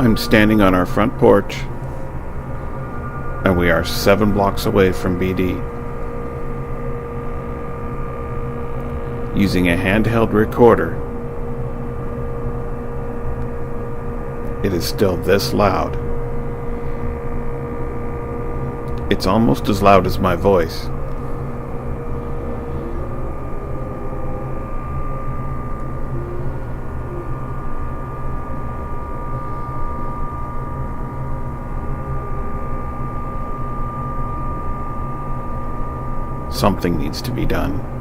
I'm standing on our front porch, and we are 7 blocks away from BD. Using a handheld recorder, it is still this loud. It's almost as loud as my voice. Something needs to be done.